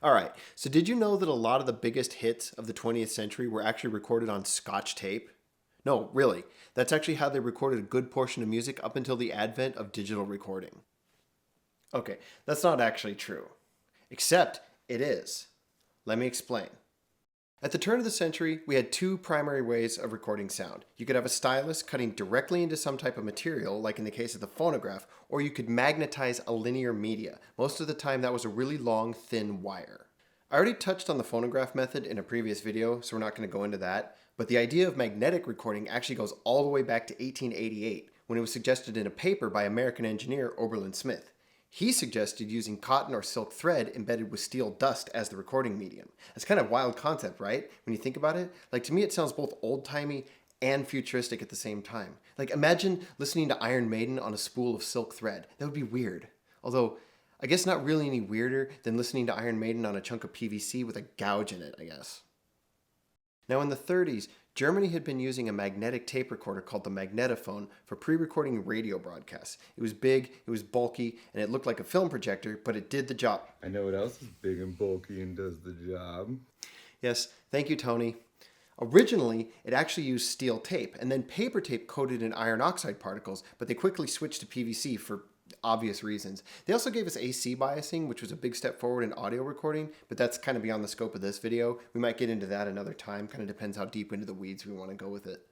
Alright, so did you know that a lot of the biggest hits of the 20th century were actually recorded on Scotch tape? No, really. That's actually how they recorded a good portion of music up until the advent of digital recording. Okay, that's not actually true. Except it is. Let me explain. At the turn of the century, we had two primary ways of recording sound. You could have a stylus cutting directly into some type of material, like in the case of the phonograph, or you could magnetize a linear media. Most of the time that was a really long, thin wire. I already touched on the phonograph method in a previous video, so we're not going to go into that, but the idea of magnetic recording actually goes all the way back to 1888, when it was suggested in a paper by American engineer Oberlin Smith. He suggested using cotton or silk thread embedded with steel dust as the recording medium. That's kind of a wild concept, right? When you think about it, like to me it sounds both old-timey and futuristic at the same time. Like imagine listening to Iron Maiden on a spool of silk thread. That would be weird. Although, I guess not really any weirder than listening to Iron Maiden on a chunk of PVC with a gouge in it, I guess. Now in the 30s, Germany had been using a magnetic tape recorder called the Magnetophone for pre-recording radio broadcasts. It was big, it was bulky, and it looked like a film projector, but it did the job. I know what else is big and bulky and does the job. Yes, thank you, Tony. Originally, it actually used steel tape, and then paper tape coated in iron oxide particles, but they quickly switched to PVC for obvious reasons. They also gave us AC biasing, which was a big step forward in audio recording, but that's kind of beyond the scope of this video. We might get into that another time, kind of depends how deep into the weeds we want to go with it.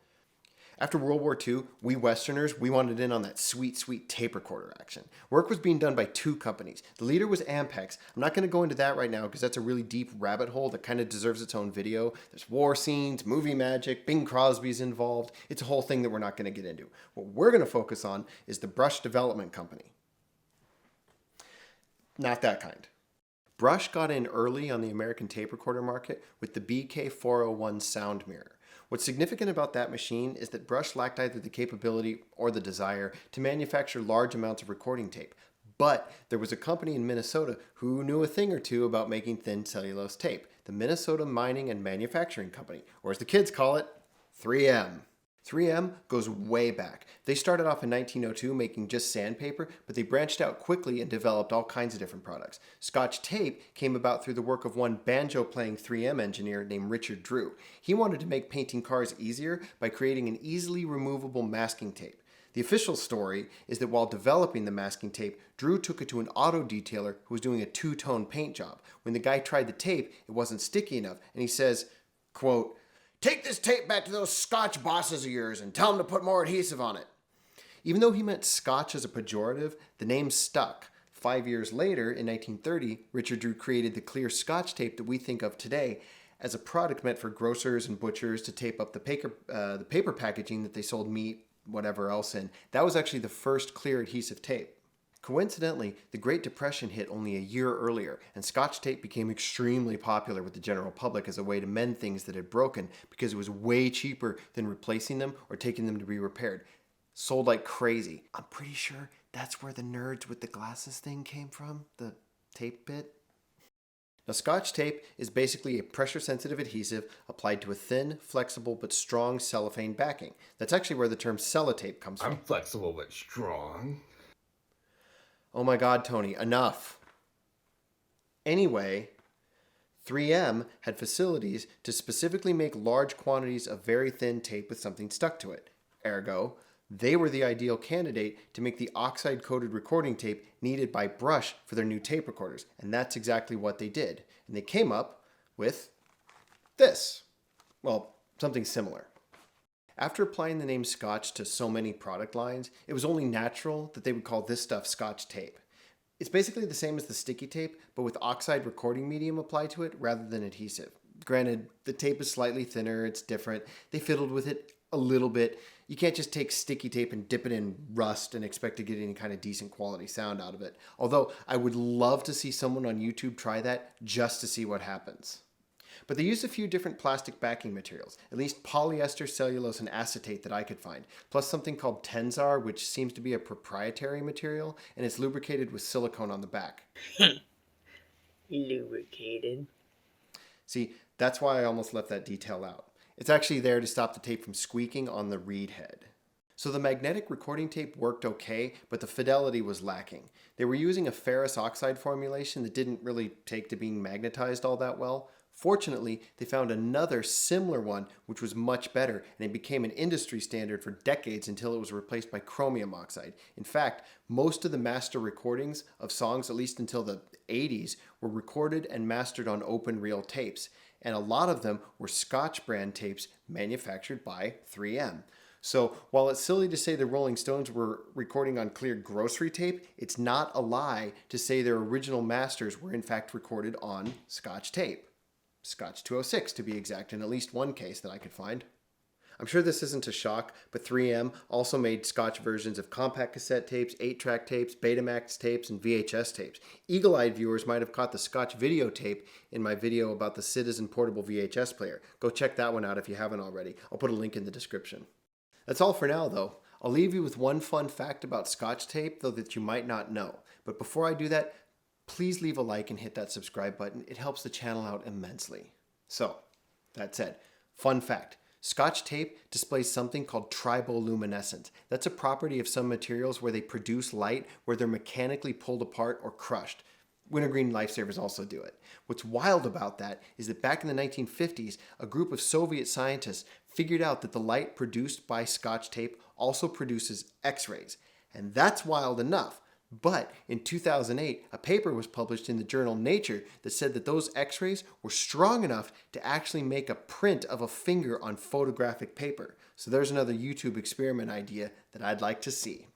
After World War II, we Westerners, we wanted in on that sweet, sweet tape recorder action. Work was being done by two companies. The leader was Ampex. I'm not going to go into that right now because that's a really deep rabbit hole that kind of deserves its own video. There's war scenes, movie magic, Bing Crosby's involved. It's a whole thing that we're not going to get into. What we're going to focus on is the Brush Development Company. Not that kind. Brush got in early on the American tape recorder market with the BK401 Soundmirror. What's significant about that machine is that Brush lacked either the capability or the desire to manufacture large amounts of recording tape. But there was a company in Minnesota who knew a thing or two about making thin cellulose tape, the Minnesota Mining and Manufacturing Company, or as the kids call it, 3M. 3M goes way back. They started off in 1902 making just sandpaper, but they branched out quickly and developed all kinds of different products. Scotch Tape came about through the work of one banjo-playing 3M engineer named Richard Drew. He wanted to make painting cars easier by creating an easily removable masking tape. The official story is that while developing the masking tape, Drew took it to an auto detailer who was doing a two-tone paint job. When the guy tried the tape, it wasn't sticky enough, and he says, quote, "Take this tape back to those Scotch bosses of yours and tell them to put more adhesive on it." Even though he meant Scotch as a pejorative, the name stuck. 5 years later, in 1930, Richard Drew created the clear Scotch tape that we think of today as a product meant for grocers and butchers to tape up the paper packaging that they sold meat, whatever else in. That was actually the first clear adhesive tape. Coincidentally, the Great Depression hit only a year earlier, and Scotch tape became extremely popular with the general public as a way to mend things that had broken because it was way cheaper than replacing them or taking them to be repaired. Sold like crazy. I'm pretty sure that's where the nerds with the glasses thing came from, the tape bit. Now, Scotch tape is basically a pressure-sensitive adhesive applied to a thin, flexible, but strong cellophane backing. That's actually where the term sellotape comes from. I'm flexible but strong. Oh my God, Tony, enough. Anyway, 3M had facilities to specifically make large quantities of very thin tape with something stuck to it. Ergo, they were the ideal candidate to make the oxide-coated recording tape needed by Brush for their new tape recorders. And that's exactly what they did. And they came up with this. Well, something similar. After applying the name Scotch to so many product lines, it was only natural that they would call this stuff Scotch tape. It's basically the same as the sticky tape, but with oxide recording medium applied to it rather than adhesive. Granted, the tape is slightly thinner, it's different. They fiddled with it a little bit. You can't just take sticky tape and dip it in rust and expect to get any kind of decent quality sound out of it. Although, I would love to see someone on YouTube try that just to see what happens. But they used a few different plastic backing materials, at least polyester, cellulose, and acetate that I could find, plus something called Tensar, which seems to be a proprietary material, and it's lubricated with silicone on the back. Lubricated. See, that's why I almost left that detail out. It's actually there to stop the tape from squeaking on the reed head. So the magnetic recording tape worked okay, but the fidelity was lacking. They were using a ferrous oxide formulation that didn't really take to being magnetized all that well. Fortunately, they found another similar one which was much better, and it became an industry standard for decades until it was replaced by chromium oxide. In fact, most of the master recordings of songs, at least until the 80s, were recorded and mastered on open reel tapes, and a lot of them were Scotch brand tapes manufactured by 3M. So while it's silly to say the Rolling Stones were recording on clear grocery tape, it's not a lie to say their original masters were in fact recorded on Scotch tape. Scotch 206 to be exact, in at least one case that I could find. I'm sure this isn't a shock, but 3M also made Scotch versions of compact cassette tapes, 8-track tapes, Betamax tapes, and VHS tapes. Eagle-eyed viewers might have caught the Scotch videotape in my video about the Citizen portable VHS player. Go check that one out if you haven't already. I'll put a link in the description. That's all for now, though. I'll leave you with one fun fact about Scotch tape, though, that you might not know. But before I do that, please leave a like and hit that subscribe button. It helps the channel out immensely. So, that said, fun fact. Scotch tape displays something called triboluminescence. That's a property of some materials where they produce light where they're mechanically pulled apart or crushed. Wintergreen lifesavers also do it. What's wild about that is that back in the 1950s, a group of Soviet scientists figured out that the light produced by Scotch tape also produces X-rays. And that's wild enough. But in 2008, a paper was published in the journal Nature that said that those X-rays were strong enough to actually make a print of a finger on photographic paper. So there's another YouTube experiment idea that I'd like to see.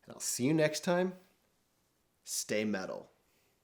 And I'll see you next time. Stay metal.